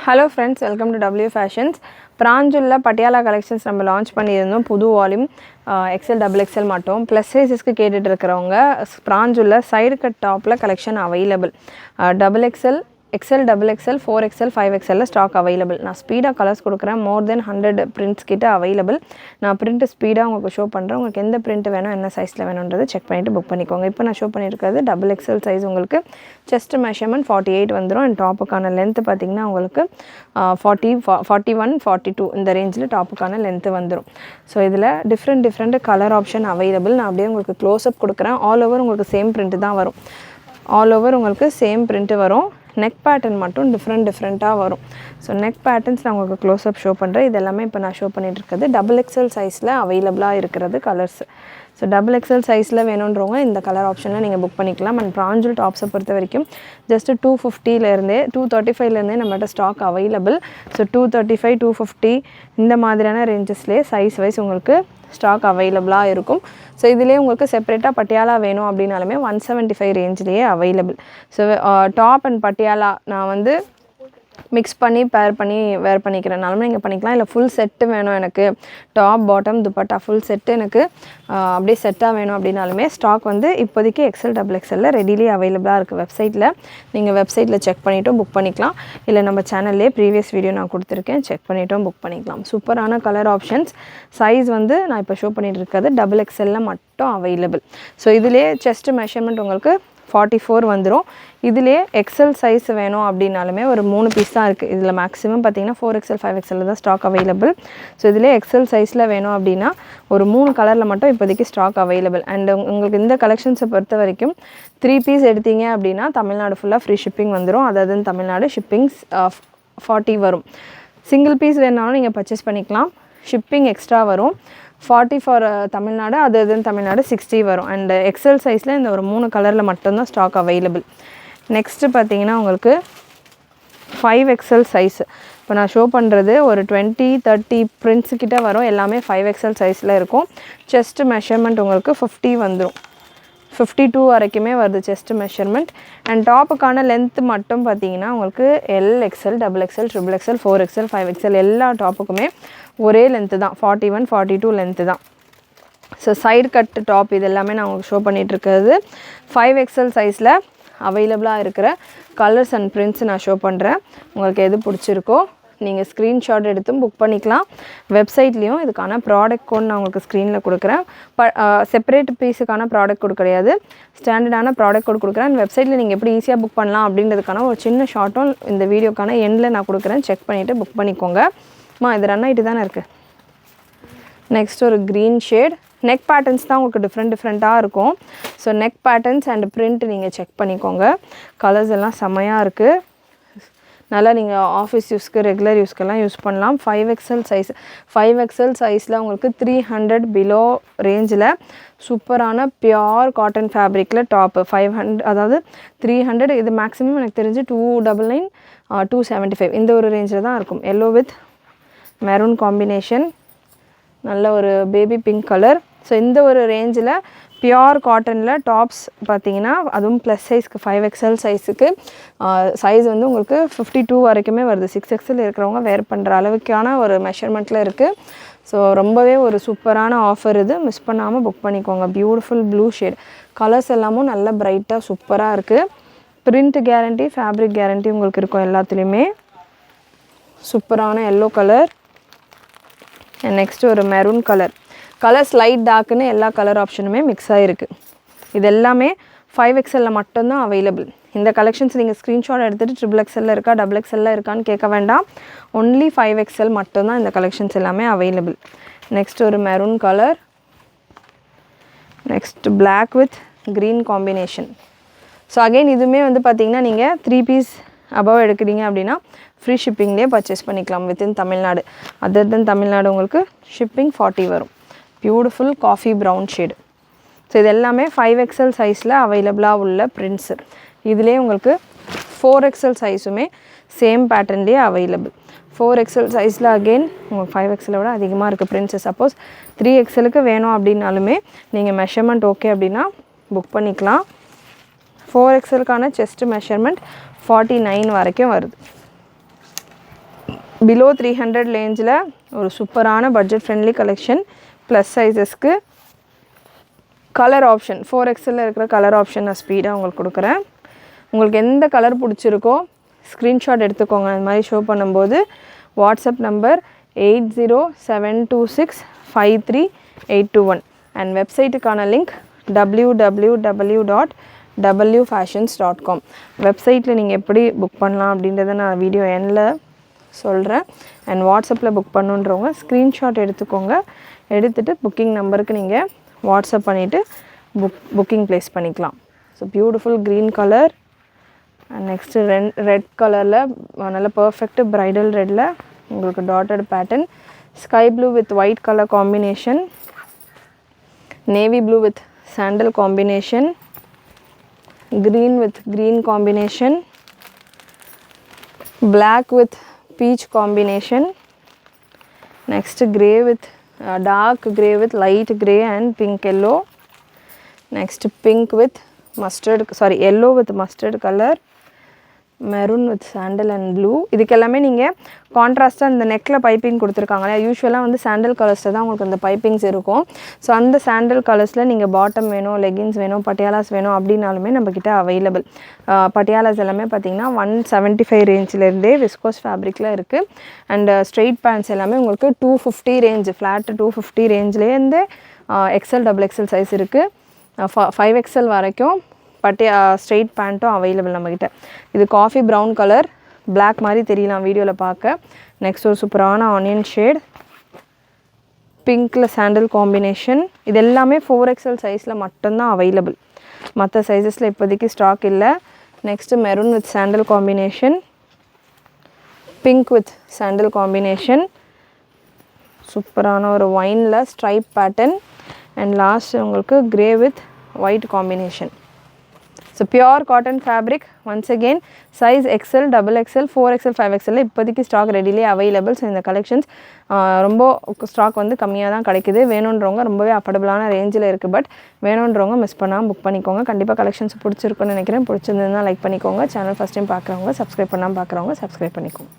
Hello friends, welcome to W Fashions. Pranjula Patiala collections நம்ம launch பண்ணியிருந்தோம் புது volume XL XXL மட்டும் plus சைஸஸ்க்கு கேட்டுட்டு இருக்கிறவங்க Pranjula சைடு கட் டாப்ல collection available XXL XL XXL 4XL 5XL stock available நான் ஸ்பீடாக கலர்ஸ் கொடுக்குறேன் மோர் தென் 100 பிரிண்ட்ஸ் கிட்ட அவைலபிள் நான் பிரிண்ட் ஸ்பீடாக உங்களுக்கு ஷோ பண்ணுறேன் உங்களுக்கு எந்த பிரிண்ட் வேணும் என்ன சைஸில் வேணுன்றதை செக் பண்ணிவிட்டு புக் பண்ணிக்கோங்க இப்போ நான் ஷோ பண்ணியிருக்கிறது XXL சைஸ் உங்களுக்கு செஸ்ட் மெஷர்மெண்ட் 48 வந்துடும் அண்ட் டாப்புக்கான லென்த்து பார்த்திங்கன்னா உங்களுக்கு 41 42 இந்த ரேஞ்சில் டாப்புக்கான லென்த்து வந்துடும் ஸோ இதில் டிஃப்ரெண்ட் கலர் ஆப்ஷன் அவைலபிள் நான் அப்படியே உங்களுக்கு க்ளோஸ்அப் கொடுக்குறேன் ஆல் ஓவர் உங்களுக்கு சேம் பிரிண்ட் தான் வரும் ஆல் ஓவர் உங்களுக்கு சேம் பிரிண்ட்டு வரும் நெக் பேட்டர்ன் மட்டும் டிஃப்ரெண்ட்டாக வரும் ஸோ நெக் பேட்டர்ன்ஸ் நான் உங்களுக்கு க்ளோஸ்அப் ஷோ பண்ணுறேன் இது எல்லாமே இப்போ நான் ஷோ பண்ணிகிட்டு இருக்கிறது XXL சைஸில் அவைலபிளாக இருக்கிறது கலர்ஸ் ஸோ XXL சைஸில் வேணுன்றவங்க இந்த கலர் ஆப்ஷனில் நீங்கள் புக் பண்ணிக்கலாம் அண்ட் Pranjul டாப்ஸை பொறுத்த வரைக்கும் ஜஸ்ட்டு 250லேருந்தே 235லேருந்தே நம்மகிட்ட ஸ்டாக் அவைலபிள் ஸோ 235 250 இந்த மாதிரியான ரேஞ்சஸ்லேயே சைஸ் வைஸ் உங்களுக்கு ஸ்டாக் அவைலபிளாக இருக்கும் ஸோ இதிலே உங்களுக்கு செப்பரேட்டாக பட்டியாலா வேணும் அப்படின்னாலுமே 175 ரேஞ்சிலேயே available so top and Patiala நான் வந்து மிக்ஸ் பண்ணி பேர் பண்ணி வேர் பண்ணிக்கிறனாலுமே நீங்கள் பண்ணிக்கலாம் இல்லை ஃபுல் செட்டு வேணும் எனக்கு top bottom dupatta full set எனக்கு அப்படியே செட்டாக வேணும் அப்படின்னாலுமே ஸ்டாக் வந்து இப்போதைக்கு XL XXL ரெடிலி அவைலபிளாக இருக்குது வெப்சைட்டில் நீங்கள் வெப்சைட்டில் செக் பண்ணிவிட்டும் புக் பண்ணிக்கலாம் இல்லை நம்ம சேனல்லே ப்ரீவியஸ் வீடியோ நான் கொடுத்துருக்கேன் செக் பண்ணிவிட்டும் புக் பண்ணிக்கலாம் சூப்பரான கலர் ஆப்ஷன்ஸ் சைஸ் வந்து நான் இப்போ ஷோ பண்ணிகிட்டு இருக்கிறது XXL மட்டும் அவைலபிள் ஸோ இதிலே செஸ்ட் மெஷர்மெண்ட் உங்களுக்கு 44 வந்துடும் இதிலே XL சைஸ் வேணும் அப்படின்னாலுமே ஒரு 3 பீஸ் தான் இருக்குது இதில் மேக்ஸிமம் பார்த்தீங்கன்னா 4XL 5XL தான் ஸ்டாக் அவைலபிள் ஸோ இதிலே XL சைஸில் வேணும் அப்படின்னா ஒரு 3 கலரில் மட்டும் இப்போதைக்கு ஸ்டாக் அவைலபிள் அண்ட் உங்களுக்கு இந்த கலெக்ஷன்ஸை பொறுத்த வரைக்கும் 3 பீஸ் எடுத்தீங்க அப்படின்னா தமிழ்நாடு ஃபுல்லாக ஃப்ரீ ஷிப்பிங் வந்துடும் அதாவது தமிழ்நாடு ஷிப்பிங்ஸ் 40 வரும் சிங்கிள் பீஸ் வேணாலும் நீங்கள் பர்ச்சேஸ் பண்ணிக்கலாம் ஷிப்பிங் எக்ஸ்ட்ரா வரும் 40 ஃபார் தமிழ்நாடு அது தமிழ்நாடு 60 வரும் அண்ட் XL சைஸில் இந்த ஒரு 3 கலரில் மட்டும்தான் ஸ்டாக் அவைலபிள் நெக்ஸ்ட்டு பார்த்தீங்கன்னா உங்களுக்கு 5XL சைஸ் இப்போ நான் ஷோ பண்ணுறது ஒரு 20-30 பிரிண்ட்ஸ் கிட்ட வரும் எல்லாமே 5XL சைஸில் இருக்கும் செஸ்ட் மெஷர்மெண்ட் உங்களுக்கு 50 வந்துடும் 52 வரைக்குமே வருது செஸ்ட் மெஷர்மெண்ட் அண்ட் டாப்புக்கான லென்த்து மட்டும் பார்த்தீங்கன்னா உங்களுக்கு LXL XXL XXL 4XL 5XL எல்லா டாப்புக்குமே ஒரே லென்த்து தான் 41 42 லென்த்து தான் ஸோ சைடு கட்டு டாப் இது எல்லாமே நான் உங்களுக்கு ஷோ பண்ணிகிட்ருக்கிறது 5XL சைஸில் அவைலபிளாக இருக்கிற கலர்ஸ் அண்ட் பிரிண்ட்ஸ் நான் ஷோ பண்ணுறேன் உங்களுக்கு எது பிடிச்சிருக்கோ நீங்கள் ஸ்க்ரீன்ஷாட் எடுத்தும் புக் பண்ணிக்கலாம் வெப்சைட்லேயும் இதுக்கான ப்ராடக்ட் கோட் நான் உங்களுக்கு ஸ்க்ரீனில் கொடுக்குறேன் செப்பரேட் பீஸுக்கான ப்ராடக்ட் கோட் கிடையாது ஸ்டாண்டர்டான ப்ராடக்ட் கோட் கொடுக்குறேன் அண்ட் வெப்சைட்டில் நீங்கள் எப்படி ஈஸியாக புக் பண்ணலாம் அப்படின்றதுக்கான ஒரு சின்ன ஷார்ட்டும் இந்த வீடியோக்கான எண்டில் நான் கொடுக்குறேன் செக் பண்ணிவிட்டு புக் பண்ணிக்கோங்க இது ரன் ஆகிட்டு தானே இருக்குது நெக்ஸ்ட் ஒரு க்ரீன் ஷேட் நெக் பேட்டர்ன்ஸ் தான் உங்களுக்கு டிஃப்ரெண்ட்டாக இருக்கும் so neck patterns and print நீங்கள் செக் பண்ணிக்கோங்க கலர்ஸ் எல்லாம் செம்மையாக இருக்குது நல்லா நீங்கள் ஆஃபீஸ் யூஸ்க்கு ரெகுலர் யூஸ்க்கெல்லாம் யூஸ் பண்ணலாம் 5XL சைஸில் உங்களுக்கு 300 பிலோ ரேஞ்சில் சூப்பரான பியோர் காட்டன் ஃபேப்ரிக்கில் டாப்பு 500 அதாவது 300 இது மேக்ஸிமம் எனக்கு தெரிஞ்சு 299 275 இந்த ஒரு ரேஞ்சில் தான் இருக்கும் எல்லோ வித் மெரூன் காம்பினேஷன் நல்ல ஒரு பேபி பிங்க் கலர் ஸோ இந்த ஒரு ரேஞ்சில் பியோர் காட்டனில் டாப்ஸ் பார்த்தீங்கன்னா அதுவும் ப்ளஸ் சைஸ்க்கு 5XL சைஸுக்கு சைஸ் வந்து உங்களுக்கு 52 வரைக்குமே வருது 6XL இருக்கிறவங்க வேர் பண்ணுற அளவுக்கான ஒரு மெஷர்மெண்ட்டில் இருக்குது ஸோ ரொம்பவே ஒரு சூப்பரான ஆஃபர் இது மிஸ் பண்ணாமல் புக் பண்ணிக்கோங்க பியூட்டிஃபுல் ப்ளூ ஷேட் கலர்ஸ் எல்லாமும் நல்ல பிரைட்டாக சூப்பராக இருக்குது பிரிண்ட் கேரண்டி ஃபேப்ரிக் கேரண்டி உங்களுக்கு இருக்கும் எல்லாத்துலேயுமே சூப்பரான எல்லோ கலர் நெக்ஸ்ட்டு ஒரு மெரூன் கலர்ஸ் லைட் டார்க்குன்னு எல்லா கலர் ஆப்ஷனுமே மிக்ஸ் ஆகிருக்கு இது எல்லாமே 5XL மட்டும்தான் அவைலபிள் இந்த கலெக்ஷன்ஸ் நீங்கள் ஸ்க்ரீன்ஷாட் எடுத்துகிட்டு XXL இருக்கா XXL இருக்கான்னு கேட்க வேண்டாம் ஒன்லி 5XL மட்டும்தான் இந்த கலெக்ஷன்ஸ் எல்லாமே அவைலபிள் நெக்ஸ்ட் ஒரு maroon colour next black with green combination so again இதுவுமே வந்து பார்த்திங்கன்னா நீங்கள் 3 பீஸ் அபவ் எடுக்கிறீங்க அப்படின்னா ஃப்ரீ ஷிப்பிங்லேயே பர்ச்சேஸ் பண்ணிக்கலாம் வித்தின் தமிழ்நாடு தமிழ்நாடு உங்களுக்கு ஷிப்பிங் 40 வரும் beautiful coffee brown shade so இது எல்லாமே 5XL சைஸில் அவைலபிளாக உள்ள பிரிண்ட்ஸு இதிலே உங்களுக்கு 4XL சைஸுமே சேம் பேட்டர்ன்லேயே அவைலபிள் 4XL சைஸில் அகெயின் உங்களுக்கு 5XL விட அதிகமாக இருக்குது பிரிண்ட்ஸு சப்போஸ் 3XLக்கு வேணும் அப்படின்னாலுமே நீங்கள் மெஷர்மெண்ட் ஓகே அப்படின்னா புக் பண்ணிக்கலாம் 4XLக்கான செஸ்ட் மெஷர்மெண்ட் 49 வரைக்கும் வருது பிலோ 300 ரேஞ்சில் ஒரு சூப்பரான பட்ஜெட் ஃப்ரெண்ட்லி கலெக்ஷன். ப்ளஸ் சைஸஸ்க்கு கலர் ஆப்ஷன் 4XL இருக்கிற கலர் ஆப்ஷன் நான் ஸ்பீடாக உங்களுக்கு கொடுக்குறேன். உங்களுக்கு எந்த கலர் பிடிச்சிருக்கோ ஸ்க்ரீன்ஷாட் எடுத்துக்கோங்க. இந்த மாதிரி ஷோ பண்ணும்போது வாட்ஸ்அப் நம்பர் 8072653821 அண்ட் வெப்சைட்டுக்கான லிங்க் www.wfashions.com. வெப்சைட்டில் நீங்கள் எப்படி புக் பண்ணலாம் அப்படின்றத நான் வீடியோ எண்டில் சொல்கிறேன். அண்ட் வாட்ஸ்அப்பில் புக் பண்ணுன்றவங்க ஸ்க்ரீன்ஷாட் எடுத்துக்கோங்க. எடுத்துகிட்டு புக்கிங் நம்பருக்கு நீங்கள் வாட்ஸ்அப் பண்ணிவிட்டு புக்கிங் ப்ளேஸ் பண்ணிக்கலாம். So beautiful green colour and next red கலரில் நல்ல பர்ஃபெக்ட் ப்ரைடல் ரெட்டில் உங்களுக்கு dotted pattern. Sky blue with white colour combination, navy blue with sandal combination, green with green combination, black with peach combination, next grey with dark grey with light grey and pink yellow, next pink with yellow with mustard color, maroon with sandal and blue. இதுக்கெல்லாமே நீங்கள் கான்ட்ராஸ்ட்டாக இந்த நெக்கில் piping கொடுத்துருக்காங்க. யூஸ்வலாக வந்து sandal கலர்ஸில் தான் உங்களுக்கு அந்த பைப்பிங்ஸ் இருக்கும். ஸோ அந்த சாண்டல் கலர்ஸில் நீங்கள் பாட்டம் வேணும், லெகின்ஸ் வேணும், பட்டியாலாஸ் வேணும் அப்படின்னாலுமே நம்மக்கிட்ட அவைலபிள். பட்டியாலாஸ் எல்லாமே பார்த்திங்கன்னா 175 ரேஞ்சிலேருந்தே விஸ்கோஸ் ஃபேப்ரிக்கில் இருக்குது. அண்ட் ஸ்ட்ரெயிட் பேண்ட்ஸ் எல்லாமே உங்களுக்கு 250 ரேஞ்சு, ஃப்ளாட்டு 250 ரேஞ்சிலேருந்து எக்ஸ்எல் XXL சைஸ் இருக்குது. 5XL வரைக்கும் ஸ்ட்ரெயிட் பேண்ட்டும் அவைலபிள் நம்மக்கிட்ட. இது காஃபி ப்ரௌன் கலர், பிளாக் மாதிரி தெரியலாம் வீடியோவில் பார்க்க. நெக்ஸ்ட் ஒரு சூப்பரான ஆனியன் ஷேட், பிங்க்கில் சாண்டல் காம்பினேஷன். இது எல்லாமே 4XL சைஸில் மட்டும்தான் அவைலபிள், மற்ற சைஸஸில் இப்போதைக்கு ஸ்டாக் இல்லை. Next maroon with sandal combination, pink with sandal combination, சூப்பரான ஒரு ஒயினில் ஸ்ட்ரைப் பேட்டர்ன். அண்ட் லாஸ்ட் உங்களுக்கு grey with white combination. So pure cotton fabric. Once again size XL, XXL, 4XL, 5XL இப்போதைக்கு stock ரெடிலே available. So இந்த collections ரொம்ப stock வந்து கம்மியாக தான் கிடைக்குது. வேணுன்றவங்க ரொம்பவே அஃபோர்டபுளான ரேஞ்சில் இருக்குது. பட் வேணுன்றவங்க மிஸ் பண்ணாமல் புக் பண்ணிக்கோங்க. கண்டிப்பாக கலெக்ஷன்ஸ் பிடிச்சிருக்குன்னு நினைக்கிறேன். பிடிச்சிருந்ததுன்னா லைக் பண்ணிக்கோங்க. சேனல் ஃபஸ்ட் டைம் பார்க்குறவங்க, சப்ஸ்கிரைப் பண்ணாமல் பார்க்குறவங்க சப்ஸ்கிரைப் பண்ணிக்கோங்க.